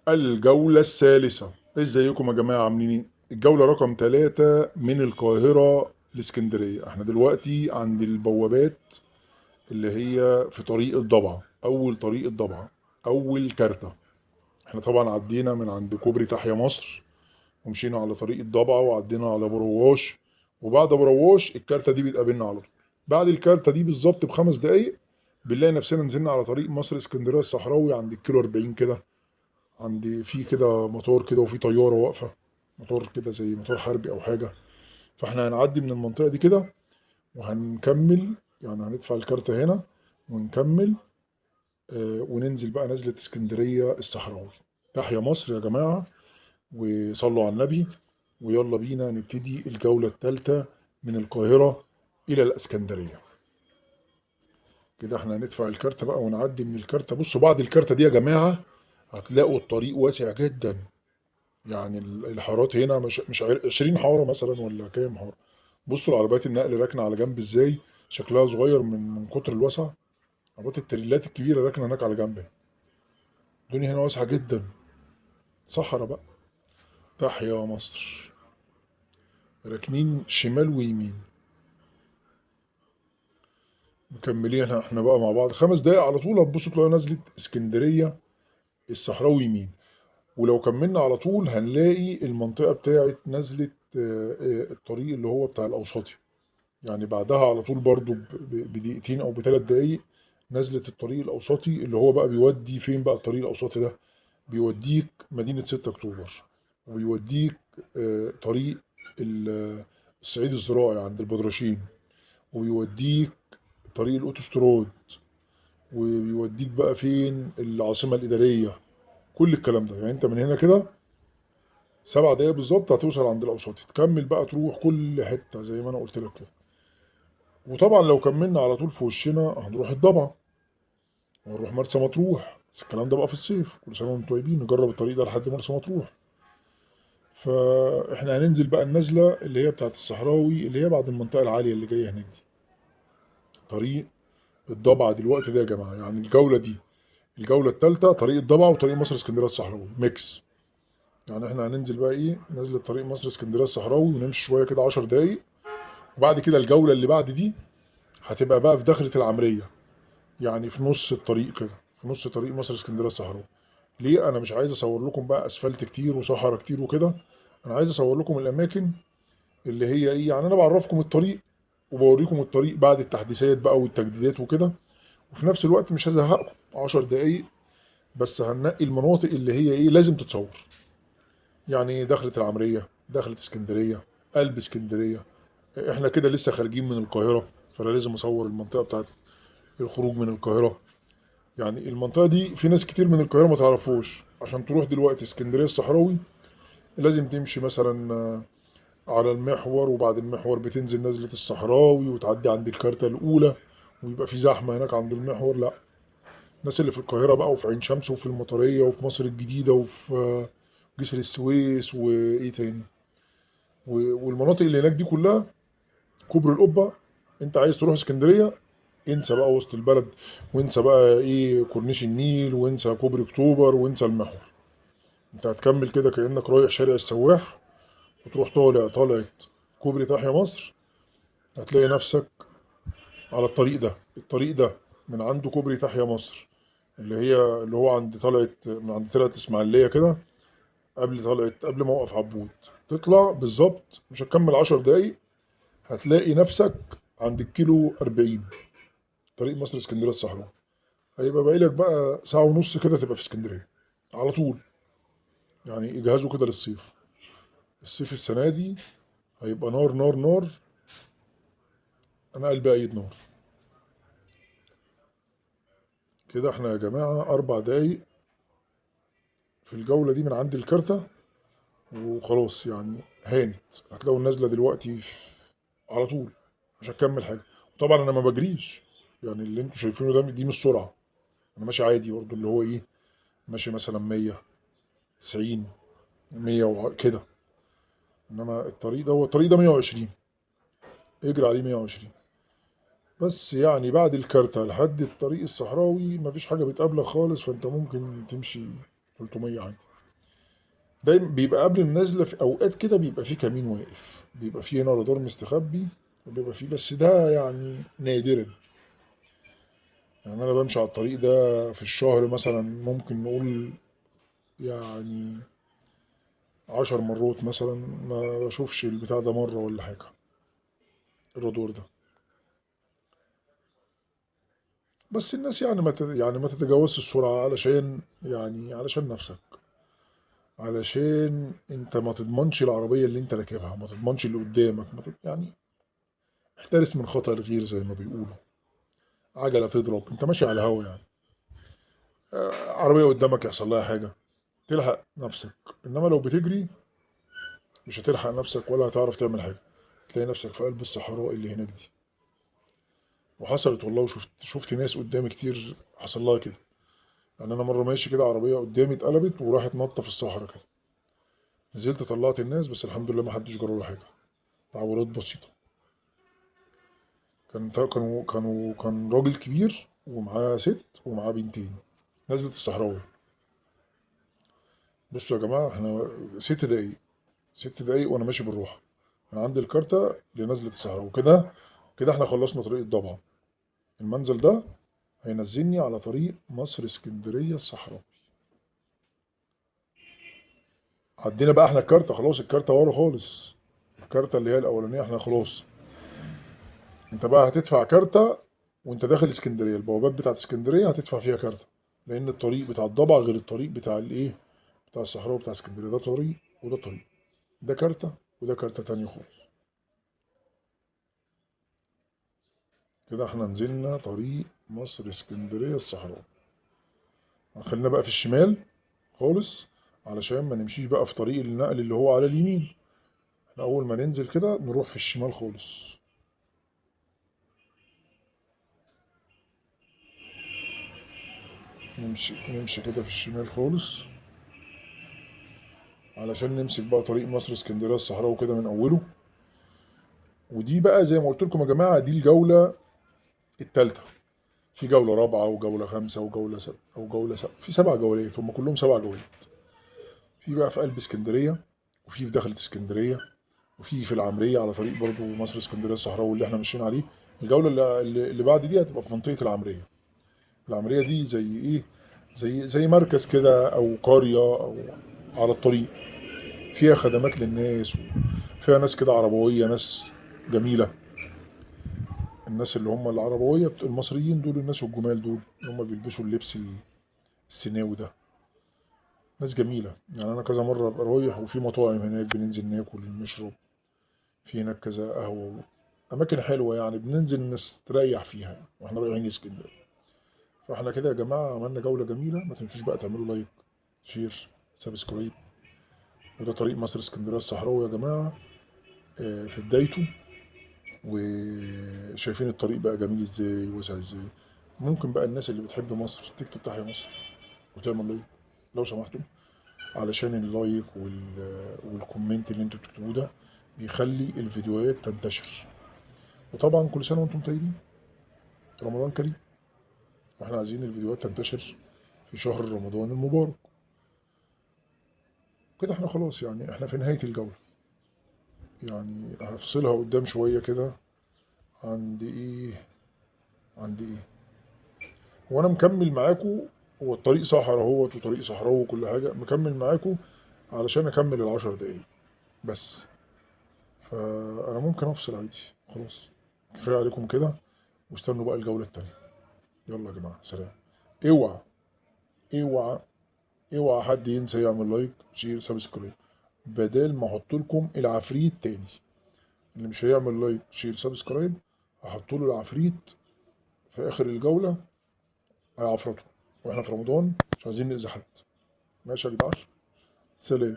الجولة الثالثة. ازيكم يا جماعة عاملين ايه؟ الجولة رقم 3 من القاهرة لاسكندرية. احنا دلوقتي عند البوابات اللي هي في طريق الضبعة، أول طريق الضبعة، أول كارتة. احنا طبعا عدينا من عند كوبري تحيا مصر ومشينا على طريق الضبعة وعدينا على برواش، وبعد برواش الكارتة دي بتقابلنا على طول. بعد الكارتة دي بالظبط ب5 دقايق بنلاقي نفسنا نزلنا على طريق مصر اسكندرية الصحراوي عند الكيلو 40 كده. عندي في كده موتور كده وفي طياره واقفه، موتور كده زي موتور حربي او حاجه. فاحنا هنعدي من المنطقه دي كده وهنكمل، يعني هندفع الكارتة هنا ونكمل. وننزل بقى نزلة اسكندرية الصحراوي. تحيا مصر يا جماعة، وصلوا على النبي، ويلا بينا نبتدي الجولة الثالثة من القاهرة إلى الإسكندرية. كده احنا هندفع الكارتة بقى ونعدي من الكارتة. بصوا بعد الكارتة دي يا جماعة هتلاقوا الطريق واسع جدا. يعني الحارات هنا مش 20 حاره مثلا ولا كام حاره. بصوا العربيات النقل راكنه على جنب ازاي، شكلها صغير من كتر الوسع. عربيات التريلات الكبيره راكنه هناك على جنب. الدنيا هنا واسعه جدا، صحرا بقى. تحيا مصر، راكنين شمال ويمين. مكملين احنا بقى مع بعض 5 دقايق على طول هتبصوا تلاقوا نزلة اسكندريه الصحراوي يمين. ولو كملنا على طول هنلاقي المنطقه بتاعت نزله الطريق اللي هو بتاع الاوساطي. يعني بعدها على طول برضو بدقيقتين او ب3 دقايق نزلة الطريق الاوسطي اللي هو بقى بيودي فين. بقى الطريق الاوسطي ده بيوديك مدينة 6 اكتوبر، وبيوديك طريق الصعيد الزراعي عند البدرشين، وبيوديك طريق الاوتوستراد، وبيوديك بقى فين العاصمة الإدارية. كل الكلام ده يعني انت من هنا كده 7 دقايق بالظبط هتوصل عند الأوسطي، تكمل بقى تروح كل حتة زي ما أنا قلت لك كده. وطبعا لو كملنا على طول في وشنا هنروح الضبعة ونروح مرسى مطروح، بس الكلام ده بقى في الصيف. كل سنه وانتم طيبين، نجرب الطريق ده لحد مرسى مطروح. فاحنا هننزل بقى النزله اللي هي بتاعت الصحراوي اللي هي بعد المنطقه العاليه اللي جايه هناك دي. طريق الضبعه دلوقتي ده يا جماعه، يعني الجوله دي الجوله الثالثه طريق الضبعه وطريق مصر اسكندريه الصحراوي ميكس. يعني احنا هننزل بقى ايه، نزل طريق مصر اسكندريه الصحراوي ونمشي شويه كده 10 دقايق. وبعد كده الجوله اللي بعد دي هتبقى بقى في دخلة العمرية، يعني في نص الطريق كده، في نص طريق مصر اسكندريه الصحراوي. ليه انا مش عايز اصور لكم بقى اسفلت كتير وصحراء كتير وكده، انا عايز اصور لكم الاماكن اللي هي ايه. يعني انا بعرفكم الطريق وبوريكم الطريق بعد التحديثات بقى والتجديدات وكده، وفي نفس الوقت مش هزهقكم 10 دقايق. بس هننقي المناطق اللي هي ايه لازم تتصور. يعني ايه دخلة العمرية، دخلة اسكندرية، قلب اسكندرية. احنا كده لسه خارجين من القاهرة، فانا لازم اصور المنطقة بتاعت الخروج من القاهرة. يعني المنطقة دي في ناس كتير من القاهرة ما تعرفوش. عشان تروح دلوقتي اسكندرية الصحراوي لازم تمشي مثلا على المحور، وبعد المحور بتنزل نزلة الصحراوي وتعدي عند الكارتة الأولى، ويبقى في زحمة هناك عند المحور. لا، الناس اللي في القاهرة بقى وفي عين شمس وفي المطرية وفي مصر الجديدة وفي جسر السويس وإيه تاني والمناطق اللي هناك دي كلها، كوبري القبة. أنت عايز تروح اسكندرية، انسى بقى وسط البلد، وانسى بقى ايه كورنيش النيل، وانسى كوبري اكتوبر، وانسى المحور. انت هتكمل كده كأنك رايح شارع السواح، وتروح طالع كوبري تحيا مصر. هتلاقي نفسك على الطريق ده. الطريق ده من عنده كوبري تحيا مصر اللي هو عند من عند طلعت اسماعيلية كده، قبل موقف عبود. تطلع بالظبط مش هتكمل 10 دقايق هتلاقي نفسك عند الكيلو 40 طريق مصر اسكندرية الصحراء. هيبقى باقي لك بقى ساعة ونص كده تبقى في اسكندرية على طول. يعني اجهزوا كده للصيف. الصيف السنة دي هيبقى نار نار نار. انا قلبي ايد نار. كده احنا يا جماعة 4 دقايق في الجولة دي من عند الكارتة وخلاص. يعني هانت هتلاقوا النازلة دلوقتي على طول. مش هكمل حاجة. طبعا انا ما بجريش، يعني اللي انتوا شايفينه ده دي مش سرعة. انا ماشي عادي برضه اللي هو ايه، ماشي مثلا 100، 90، 100 وكده. انما الطريق ده 120، اجري عليه 120. بس يعني بعد الكارتة لحد الطريق الصحراوي مفيش حاجة بتقابلك خالص، فانت ممكن تمشي 300 عادي. دايما بيبقى قبل النزله في اوقات كده بيبقى في كمين واقف، بيبقى في هنا رادار مستخبي، وبيبقى في، بس ده يعني نادرا. يعني انا بمشي على الطريق ده في الشهر مثلا ممكن نقول يعني 10 مرات مثلا، ما بشوفش البتاع ده مرة ولا حاجة، الرادار ده. بس الناس يعني يعني ما تتجاوزش السرعة، علشان يعني علشان نفسك، علشان انت ما تضمنش العربية اللي انت راكبها، ما تضمنش اللي قدامك، يعني احترس من خطأ الغير زي ما بيقولوا. عجلة تضرب، انت ماشي على هوا يعني، عربية قدامك يحصل لها حاجة، تلحق نفسك. انما لو بتجري مش هتلحق نفسك ولا هتعرف تعمل حاجة، تلاقي نفسك في قلب الصحراء اللي هناك دي. وحصلت والله، شفت ناس قدامي كتير حصل لها كده. يعني انا مرة ماشي كده، عربية قدامي اتقلبت وراحت نطة في الصحراء كده، نزلت طلعت الناس، بس الحمد لله ما حدش جرى له حاجة، تعورات بسيطة. كان راجل كبير ومعاه ست ومعاه بنتين، نزلت الصحراوي. بصوا يا جماعة، احنا 6 دقايق، 6 دقايق وانا ماشي بالراحة من عند الكارتة لنزلة الصحراء وكده. كده احنا خلصنا طريق الضبعة. المنزل ده هينزلني على طريق مصر اسكندرية الصحراء. عدينا بقى احنا الكارتة خلاص، الكارتة ورا خالص، الكارتة اللي هي الأولانية احنا خلاص. انت بقى هتدفع كارتة وانت داخل اسكندرية، البوابات بتاعت اسكندرية هتدفع فيها كارتة، لأن الطريق بتاع الضبعة غير الطريق بتاع الايه، بتاع الصحراء بتاع اسكندرية. ده طريق وده طريق، ده كارتة وده كارتة تانية خالص. كده احنا نزلنا طريق مصر اسكندرية الصحراء. خلينا بقى في الشمال خالص، علشان ما نمشيش بقى في طريق النقل اللي هو على اليمين. احنا اول ما ننزل كده نروح في الشمال خالص. نمشي كده في الشمال خالص، علشان نمسك بقى طريق مصر اسكندرية الصحراء وكده من اوله. ودي بقى زي ما قلت لكم يا جماعة، دي الجولة التالتة. في جولة رابعة وجولة خامسة وجولة سبعة أو جولة سبعة، في 7 جولات، هم كلهم 7 جولات. في بقى في قلب اسكندرية، وفي داخلة اسكندرية، وفي العمرية على طريق برضو مصر اسكندرية الصحراوي اللي احنا ماشيين عليه. الجولة اللي بعد دي هتبقى في منطقة العمرية. العمرية دي زي ايه، زي مركز كده او قرية او على الطريق، فيها خدمات للناس، فيها ناس كده عربوية، ناس جميلة. الناس اللي هم العربوية المصريين دول، الناس الجمال دول اللي هم بيلبسوا اللبس السيناوي ده، ناس جميلة. يعني أنا كذا مرة أبقى رايح وفي مطاعم هناك بننزل ناكل نشرب، في هناك كذا قهوة، أماكن حلوة يعني بننزل نستريح فيها وإحنا رايحين اسكندرية. فإحنا كده يا جماعة عملنا جولة جميلة. ما تنسوش بقى تعملوا لايك، شير، سبسكرايب. وده طريق مصر اسكندرية الصحراوي يا جماعة، في بدايته. وشايفين الطريق بقى جميل ازاي، واسع ازاي. ممكن بقى الناس اللي بتحب مصر تكتب تحيا مصر وتعمل لايك لو سمحتوا، علشان اللايك والكومنت اللي انتوا بتكتبوه ده بيخلي الفيديوهات تنتشر. وطبعا كل سنة وانتم طيبين، رمضان كريم، واحنا عايزين الفيديوهات تنتشر في شهر رمضان المبارك. كده احنا خلاص يعني احنا في نهاية الجولة. يعني هفصلها قدام شوية كده. عند ايه، عند ايه، وانا مكمل معاكم. هو الطريق صحراء اهوت، وطريق صحراوي وكل حاجة، مكمل معاكم علشان اكمل ال10 دقايق بس. فانا ممكن افصل عادي، خلاص كفاية عليكم كده، واستنوا بقى الجولة التانية. يلا يا جماعة، سلام. اوعى، اوعى، اوعى حد ينسى يعمل لايك، شير، سبسكرايب، بدل ما احط لكم العفريت تاني. اللي مش هيعمل لايك شير سبسكرايب هحط له العفريت في اخر الجولة، هيعفرته. واحنا في رمضان مش عايزين نأذي حد. ماشي يا جدعان، سلام.